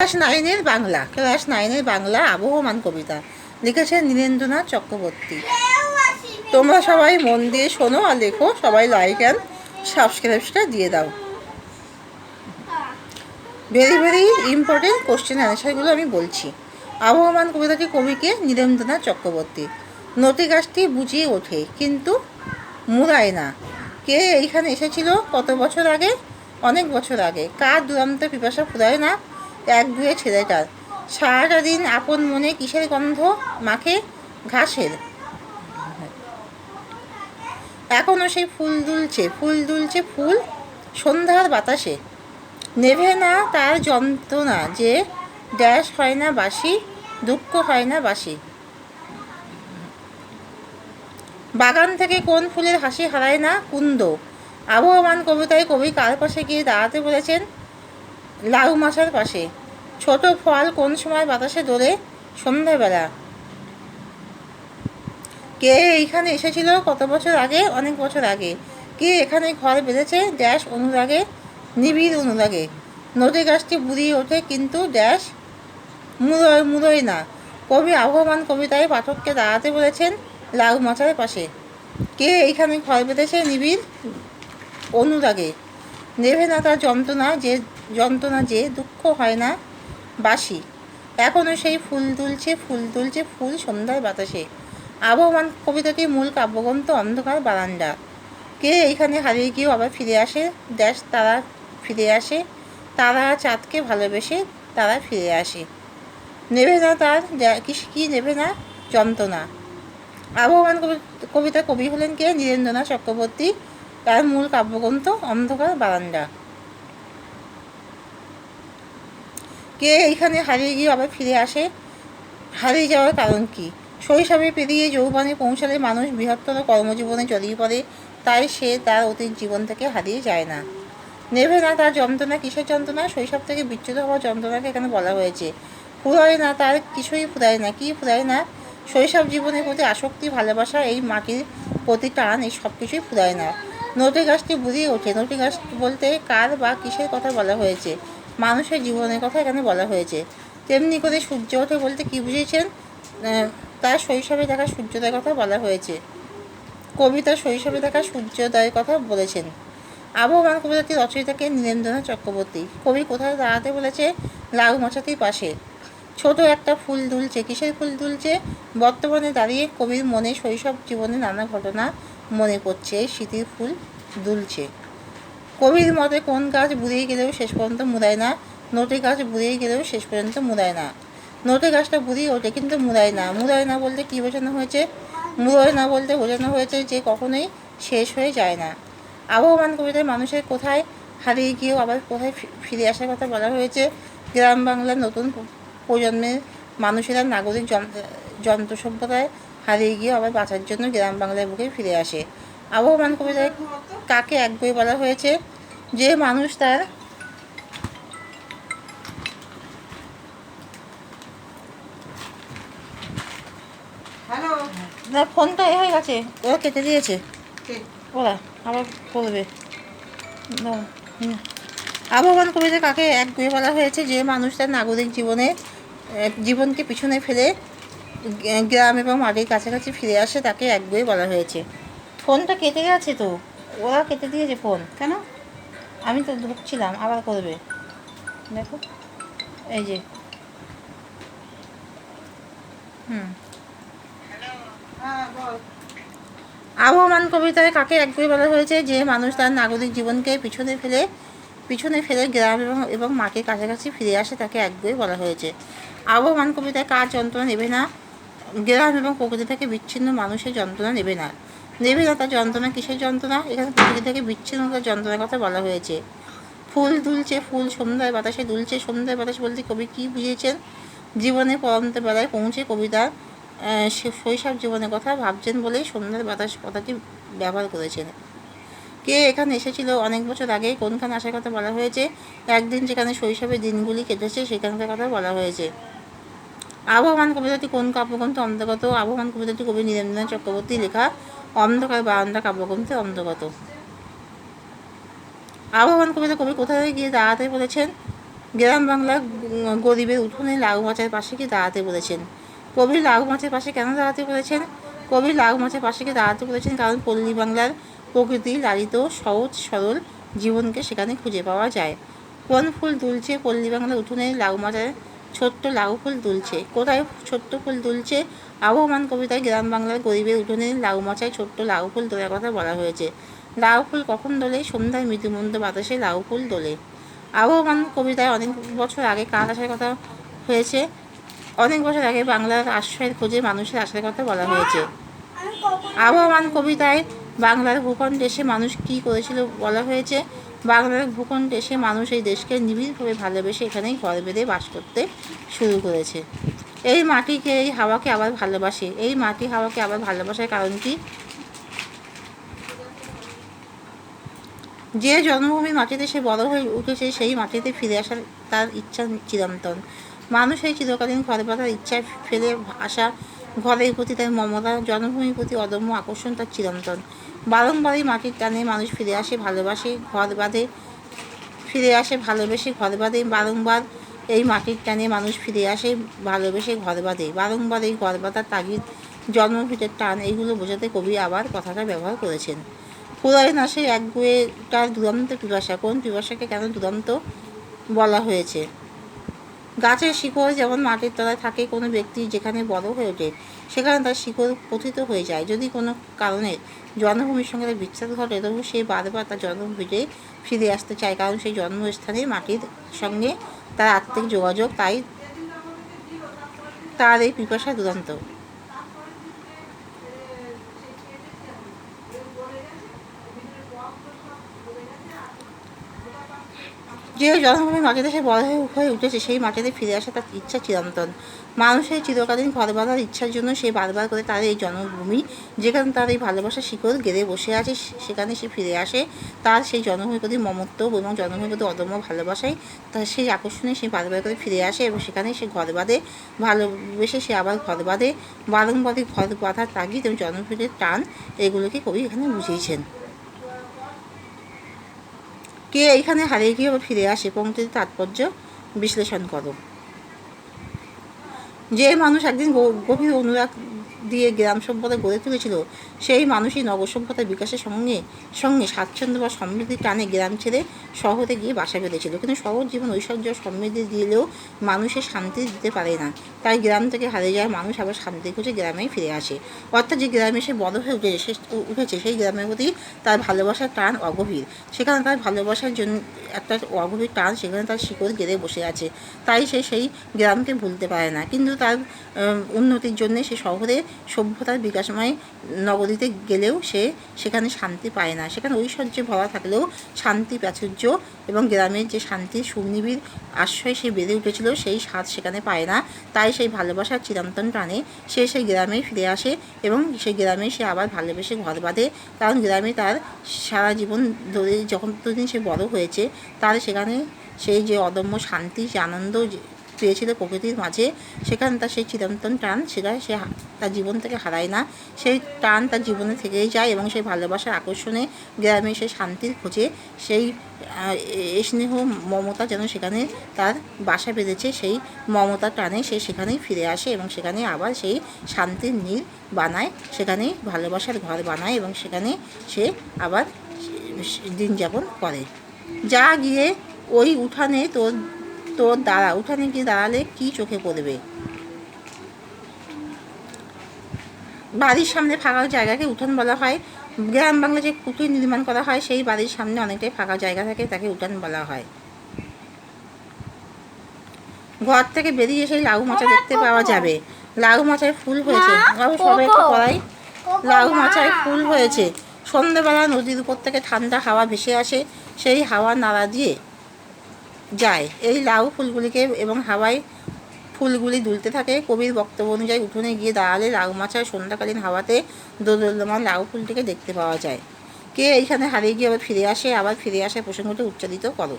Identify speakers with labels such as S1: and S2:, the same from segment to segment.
S1: Class 9-এর Bangla আবহমান কবিতা লিখেছেন নীরেন্দ্রনাথ চক্রবর্তী। তোমরা সবাই মন দিয়ে শোনো আর লেখো, সবাই লাইক অ্যান্ড সাবস্ক্রাইবটা দিয়ে দাও। ভেরি ভেরি ইম্পর্টেন্ট কোশ্চেন অ্যান্সারগুলো আমি বলছি। আবহমান কবিতাটি কবিকে নীরেন্দ্রনাথ চক্রবর্তী। নটি গাছটি বুঝিয়ে ওঠে কিন্তু মুড়ায় না। কে এইখানে এসেছিল কত বছর আগে? অনেক বছর আগে। কার দুরন্ত পিপাসা ফুরায় না একগুয়ে ছেলেটার? সারাটা দিন আপন মনে কিসের গন্ধ মাখে? ঘাসের। এখনও সেই ফুল দুলছে ফুল সন্ধ্যার বাতাসে। নেভে না তার যন্ত্রণা যে ড্যাশ হয় না বাসি, দুঃখ হয় না বাসি। বাগান থেকে কোন ফুলের হাসি হারায় না কুন্দ। আবহমান কবিতায় কবি কার পাশে গিয়ে দাঁড়াতে বলেছেন? লাউ মাছার পাশে। ছোট ফল কোন সময় বাতাসে দোলে? সন্ধ্যাবেলা। কে এইখানে এসেছিল কত বছর আগে? অনেক বছর আগে। কে এখানে ঘর বেঁধেছে ড্যাশ অনুরাগে, নিবিড় অনুরাগে। নদী গাছটি বুড়িয়ে ওঠে কিন্তু ড্যাশ মুড়োয় না। কবি আবহমান কবিতায় পাঠককে দাঁড়াতে বলেছেন লাউ মাছার পাশে। কে এইখানে ঘর বেঁধেছে নিবিড় অনুরাগে। নেভে না তার যন্ত্রণা যে দুঃখ হয় না বাসি। এখনও সেই ফুল দুলছে ফুল সন্ধ্যার বাতাসে। আবহমান কবিতাটির মূল কাব্যগ্রন্থ অন্ধকার বারান্দা। কে এইখানে হারিয়ে গিয়েও আবার ফিরে আসে ড্যাশ তারা ফিরে আসে, তারা চাঁদকে ভালোবেসে তারা ফিরে আসে। নেভে না তার কি নেভে না যন্ত্রণা। আবহমান কবিতা কবি হলেন কে? নীরেন্দ্রনাথ চক্রবর্তী। তার মূল কাব্যগ্রন্থ অন্ধকার বারান্দা। কে এইখানে হারিয়ে গিয়ে আবার ফিরে আসে? হারিয়ে যাওয়ার কারণ কি? শৈশবে পেরিয়ে যৌবনে পৌঁছালে মানুষ বৃহত্তর কর্মজীবনে জড়িয়ে পড়ে, তাই সে তার অতীত জীবন থেকে হারিয়ে যায় না। নেভে না তার যন্ত্রণা কিসের যন্ত্রণা? শৈশব থেকে বিচ্যুত হওয়ার যন্ত্রণাকে এখানে বলা হয়েছে। ফুরায় না তার কিছুই ফুরায় না। কি ফুরায় না? শৈশব জীবনের প্রতি আসক্তি, ভালোবাসা, এই মাটির প্রতি টান, এই সব কিছুই ফুরায় না। নটি গাছটি বুঝিয়ে ওঠে। নটি গাছ বলতে কার বা কিসের কথা বলা হয়েছে? মানুষের জীবনের কথা এখানে বলা হয়েছে। তেমনি করে সূর্য ওঠে বলতে কী বুঝিয়েছেন? তার শৈশবে দেখা সূর্যোদয়ের কথা বলা হয়েছে। কবিতা শৈশবে দেখা সূর্যোদয়ের কথা বলেছেন। আবহমান কবিতাটি রচয়িতাকে নীরেন্দ্রনাথ চক্রবর্তী। কবি কোথায় দাঁড়াতে বলেছে? লাউ মাছাটির পাশে। ছোট একটা ফুল দুলছে। কিসের ফুল দুলছে? বর্তমানে দাঁড়িয়ে কবির মনে শৈশব জীবনে নানা ঘটনা মনে পড়ছে, স্মৃতির ফুল দুলছে। কবির মতে কোন গাছ বুড়িয়ে গেলেও শেষ পর্যন্ত মুড়ায় না? নটি গাছ বুড়িয়ে গেলেও শেষ পর্যন্ত মুড়ায় না। নটি গাছটা বুড়িয়ে ওঠে কিন্তু মুড়ায় না। মুড়ায় না বলতে কী বোঝানো হয়েছে? মুড়োয় না বলতে বোঝানো হয়েছে যে কখনোই শেষ হয়ে যায় না। আবহমান কবিতায় মানুষের কোথায় হারিয়ে গিয়েও আবার কোথায় ফিরে আসার কথা বলা হয়েছে। গ্রাম বাংলার নতুন প্রজন্মের মানুষেরা নাগরিক যন্ত্র সভ্যতায় হারিয়ে গিয়ে আবার বাঁচার জন্য গ্রাম বাংলার বুকে ফিরে আসে। আবহমান কবিতায় কাকে এক বই বলা হয়েছে? যে মানুষ তার না ফোনটা হয়ে গেছে, ওরা কেটে দিয়েছে, ওরা আবার করবে। আবহমান কবিতা কাকে এক বই বলা হয়েছে? যে মানুষ তার নাগরিক জীবনকে পিছনে ফেলে গ্রাম এবং মাটির কাছাকাছি ফিরে আসে, তাকে এক বই বলা হয়েছে। ফোনটা কেটে গেছে তো, ওরা কেটে দিয়েছে ফোন। কেন? আমি তো ঢুকছিলাম, আবার করবে। দেখো এই যে আবহমান কবিতায় কাকে এক বই বলা হয়েছে? যে মানুষ তার নাগরিক জীবনকে পিছনে ফেলে গ্রাম এবং মাটির কাছাকাছি ফিরে আসে, তাকে এক বই বলা হয়েছে। আবহমান কবিতায় কার যন্ত্রণা নেবে না? গ্রাম এবং প্রকৃতি থেকে বিচ্ছিন্ন মানুষের যন্ত্রণা নেবে না। নেবে না তার যন্ত্রণা কিসের যন্ত্রণা? এখানে প্রকৃতি থেকে বিচ্ছিন্নতার যন্ত্রণার কথা বলা হয়েছে। ফুল দুলছে ফুল সন্ধ্যার বাতাসে দুলছে। সন্ধ্যার বাতাস বলতে কবি কী বুঝিয়েছেন? জীবনের পরন্ত বেলায় পৌঁছে কবিতার শৈশব জীবনের কথা ভাবছেন বলেই সন্ধ্যার বাতাস কথাটি ব্যবহার করেছেন। কে এখানে এসেছিল অনেক বছর আগে? কোনখানে আসার কথা বলা হয়েছে? একদিন যেখানে শৈশবের দিনগুলি কেটেছে সেখানকার কথা বলা হয়েছে। আবহমান কবিতাটি কোন কাব্যগ্রন্থ অন্তর্গত? আবহমান কবিতাটি কবি নীরেন্দ্রনাথ চক্রবর্তী লেখা অন্ধকার বারান্দা কাব্যগ্রন্থের অন্তর্গত। আবহমান কবিতা কবি কোথায় গিয়ে দাঁড়াতে বলেছেন? গ্রাম বাংলার গরিবের উঠোনে লাউ মাছের পাশে কি দাঁড়াতে বলেছেন? কবি লাউ মাছের পাশে কেন দাঁড়াতে বলেছেন? কবি লাউ মাছের পাশে কি দাঁড়াতে বলেছেন কারণ পল্লী বাংলার প্রকৃতি লালিত সহজ সরল জীবনকে সেখানে খুঁজে পাওয়া যায়। কোন ফুল দুলছে পল্লী বাংলার উঠোনে লাউ মাছের ছোট্ট লাউ ফুল দুলছে? কোথায় ছোট্ট ফুল দুলছে? আবহমান কবিতায় গ্রাম বাংলার গরিবের উঠোনে লাউ মাচায় ছোট্ট লাউ ফুল তোলার কথা বলা হয়েছে। লাউ ফুল কখন দোলে? সন্ধ্যায় মৃদুমন্দ বাতাসে লাউ ফুল দোলে। আবহমান কবিতায় অনেক বছর আগে কার আসার কথা হয়েছে? অনেক বছর আগে বাংলার আশ্রয়ের খোঁজে মানুষের আসার কথা বলা হয়েছে। আবহমান কবিতায় বাংলার ভূখণ্ডে এসে মানুষ কী করেছিল বলা হয়েছে? বাংলার ভূখণ্ডে এসে মানুষ এই দেশকে নিবিড়ভাবে ভালোবেসে এখানেই ঘর বেঁধে বাস করতে শুরু করেছে। এই মাটিকে এই হাওয়াকে আবার ভালোবাসে। এই মাটি হাওয়াকে আবার ভালোবাসার কারণ কি? যে জন্মভূমির মাটিতে সে বড় হয়ে উঠেছে সেই মাটিতে ফিরে আসার তার ইচ্ছা চিরন্তন। মানুষ এই চিরকালীন ঘর বাঁধার ইচ্ছায় ফেলে আসা ঘরের প্রতি তার মমতা, জন্মভূমির প্রতি অদম্য আকর্ষণ তার চিরন্তন। বারংবারই মাটির টানে মানুষ ফিরে আসে, ভালোবাসে, ঘর বাঁধে, ফিরে আসে ভালোবেসে ঘর বাঁধে। বারংবার এই মাটির টানে মানুষ ফিরে আসে, ভালোবেসে ঘর বাঁধে। বারংবার এই ঘর বাঁধার তাগিদ, জন্মভূমির টান, এইগুলো বোঝাতে কবি আবার কথাটা ব্যবহার করেছেন। ফুরায় না সেই একগুঁয়েটার দুরন্ত পিপাসা। কোন পিপাসাকে কেন দুরন্ত বলা হয়েছে? গাছের শিকড় যেমন মাটির তলায় থাকে, কোনো ব্যক্তি যেখানে বড় হয়ে ওঠে সেখানে তার শিকড় পতিত হয়ে যায়। যদি কোনো কারণে জন্মভূমির সঙ্গে তার বিচ্ছেদ ঘটে তবু সে বারবার তার জন্মভূমিতে ফিরে আসতে চায়, কারণ সেই জন্মস্থানে মাটির সঙ্গে তার আত্মিক যোগাযোগ, তাই তার এই পিপাসা দুরন্ত। যে জন্মভূমি মাটিতে সে বড় হয়ে উঠেছে সেই মাটিতে ফিরে আসা তার ইচ্ছা চিরন্তন। মানুষের চিরকালীন ঘর বাঁধার ইচ্ছার জন্য সে বারবার করে তার এই জন্মভূমি, যেখানে তার এই ভালোবাসার শিকড় গেড়ে বসে আছে, সেখানে সে ফিরে আসে। তার সেই জন্মভূমির প্রতি মমত্ব এবং জন্মভূমির প্রতি অদম্য ভালোবাসায় তার সেই আকর্ষণে সে বারবার করে ফিরে আসে এবং সেখানে সে ঘর বাঁধে, ভালোবেসে সে আবার ঘর বাঁধে। বারংবারই ঘর বাঁধার তাগিদ এবং জন্মভূমির টান, এগুলোকে কবি এখানে বুঝিয়েছেন। কে এইখানে হারিয়ে গিয়ে আবার ফিরে আসে? পংক্তির তাৎপর্য বিশ্লেষণ করো। যে মানুষ একদিন গভীর অনুরাগ দিয়ে গ্রাম সভ্যতা গড়ে তুলেছিল সেই মানুষই নগর সভ্যতার বিকাশের সঙ্গে সঙ্গে স্বাচ্ছন্দ্য বা সমৃদ্ধির টানে গ্রাম ছেড়ে শহরে গিয়ে বাসা বেঁধেছিল। কিন্তু শহর জীবন ঐশ্বর্য সমৃদ্ধি দিলেও মানুষের শান্তি দিতে পারে না। তাই গ্রাম থেকে হারিয়ে যাওয়া মানুষ আবার শান্তি খুঁজে গ্রামেই ফিরে আসে। অর্থাৎ যে গ্রামে সে বড় হয়ে উঠেছে সেই গ্রামের প্রতি তার ভালোবাসার টান অগভীর। সেখানে তার ভালোবাসার জন্য একটা অগভীর টান, সেখানে তার শিকড় গেড়ে বসে আছে। তাই সে সেই গ্রামকে ভুলতে পারে না। কিন্তু তার উন্নতির জন্যে সে শহরে সভ্যতার বিকাশময় নগরীতে গেলেও সে সেখানে শান্তি পায় না। সেখানে ঐশ্বর্যে ভরা থাকলেও শান্তি প্রাচুর্য এবং গ্রামের যে শান্তির সুনিবিড় আশ্রয় সে বেড়ে উঠেছিল সেই স্বাদ সেখানে পায় না। তাই সেই ভালোবাসার চিরন্তন টানে সে সেই গ্রামে ফিরে আসে এবং সেই গ্রামে সে আবার ভালোবেসে ঘর বাঁধে। কারণ গ্রামে তার সারা জীবন ধরে যতদিন সে বড় হয়েছে তার সেখানে সেই যে অদম্য শান্তি, যে আনন্দ পেয়েছিল প্রকৃতির মাঝে, সেখানে তার সেই চিরন্তন টান সেটা সে তার জীবন থেকে হারায় না। সেই টান তার জীবনে থেকেই যায় এবং সেই ভালোবাসার আকর্ষণে গ্রামে সে শান্তির খোঁজে, সেই স্নেহ মমতা যেন সেখানে তার বাসা বেঁধেছে, সেই মমতার টানে সে সেখানেই ফিরে আসে এবং সেখানে আবার সেই শান্তির নীড় বানায়, সেখানেই ভালোবাসার ঘর বানায় এবং সেখানে সে আবার দিন যাপন করে। যা গিয়ে ওই উঠানে তোর তোর দাঁড়া, উঠানে গিয়ে দাঁড়ালে কি চোখে পড়বে? বাড়ির সামনে ফাঁকা জায়গাকে উঠান বলা হয়। গ্রাম বাংলা যে কুটির নির্মাণ করা হয় সেই বাড়ির সামনে অনেকটাই ফাঁকা জায়গা থাকে, তাকে উঠান বলা হয়। ঘর থেকে বেরিয়ে সেই লাউ মাচা দেখতে পাওয়া যাবে। লাউ মাচায় ফুল হয়েছে, সবাই একটু পড়াই। লাউ মাচায় ফুল হয়েছে। সন্ধ্যেবেলা নদীর উপর থেকে ঠান্ডা হাওয়া ভেসে আসে, সেই হাওয়া নাড়া দিয়ে যায় এই লাউ ফুলগুলিকে এবং হাওয়ায় ফুলগুলি দুলতে থাকে। কবির বক্তব্য অনুযায়ী উঠোনে গিয়ে দাঁড়ালে লাউ মাচায় সন্ধ্যাকালীন হাওয়াতে দোদুল্যমান লাউ ফুলটিকে দেখতে পাওয়া যায়। কে এইখানে হারিয়ে গিয়ে আবার ফিরে আসে? আবার ফিরে আসে প্রসঙ্গটি উচ্চারিত করো।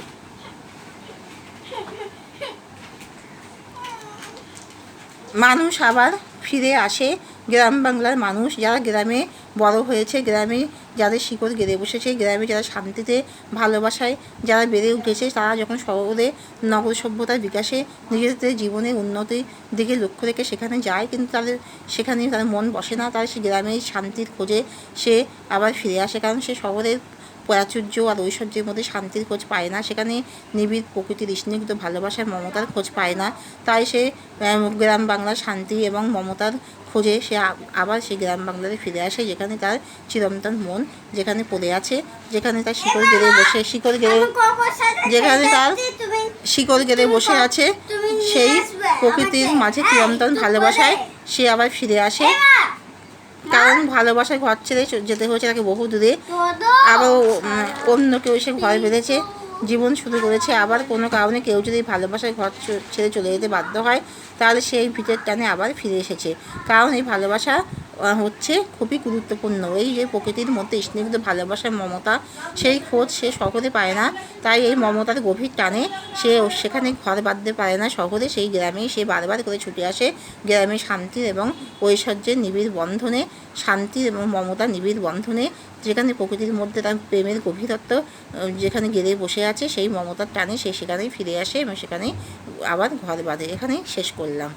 S1: মানুষ আবার ফিরে আসে। গ্রাম বাংলার মানুষ যারা গ্রামে বড় হয়েছে, গ্রামে যাদের শিকড় গেড়ে বসেছে, গ্রামে যারা শান্তিতে ভালোবাসায় যারা বেড়ে উঠেছে, তারা যখন শহরে নগর সভ্যতার বিকাশে নিজেদের জীবনের উন্নতির দিকে লক্ষ্য রেখে সেখানে যায়, কিন্তু তাদের সেখানে তার মন বসে না। তার সে গ্রামের শান্তির খোঁজে সে আবার ফিরে আসে, কারণ সে শহরের প্রাচুর্য আর ঐশ্বর্যের মধ্যে শান্তির খোঁজ পায় না, সেখানে নিবিড় প্রকৃতির স্নিগ্ধ ভালোবাসার মমতার খোঁজ পায় না। তাই সে গ্রাম বাংলার শান্তি এবং মমতার খোঁজে সে আবার সেই গ্রাম বাংলাতে ফিরে আসে, যেখানে তার চিরন্তন মন যেখানে পড়ে আছে, যেখানে তার শিকড় গেড়ে যেখানে তার শিকড় গেড়ে বসে আছে, সেই প্রকৃতির মাঝে চিরন্তন ভালোবাসায় সে আবার ফিরে আসে। কারণ ভালোবাসায় ঘর ছেড়ে যেতে হয়েছে তাকে বহু দূরে, আবার অন্য কেউ এসে ঘর বেঁধেছে, জীবন শুরু করেছে। আবার কোনো কারণে কেউ যদি ভালোবাসায় ঘর ছেড়ে চলে যেতে বাধ্য হয়, তাহলে সেই ভিটের টানে আবার ফিরে এসেছে। কারণ এই ভালোবাসা হচ্ছে খুবই গুরুত্বপূর্ণ। এই যে প্রকৃতির মধ্যে স্নিগ্ধ ভালোবাসার মমতা, সেই খোঁজ সে শহরে পায় না। তাই এই মমতার গভীর টানে সে সেখানে ঘর বাঁধতে পারে না শহরে, সেই গ্রামেই সে বারবার করে ছুটে আসে, গ্রামে শান্তির এবং ঐশ্বর্যের নিবিড় বন্ধনে, শান্তির এবং মমতার নিবিড় বন্ধনে, যেখানে প্রকৃতির মধ্যে তার প্রেমের গভীরত্ব যেখানে গেড়ে বসে আছে, সেই মমতার টানে সে সেখানেই ফিরে আসে এবং সেখানেই আবার ঘর বাঁধে। এখানেই শেষ করলাম।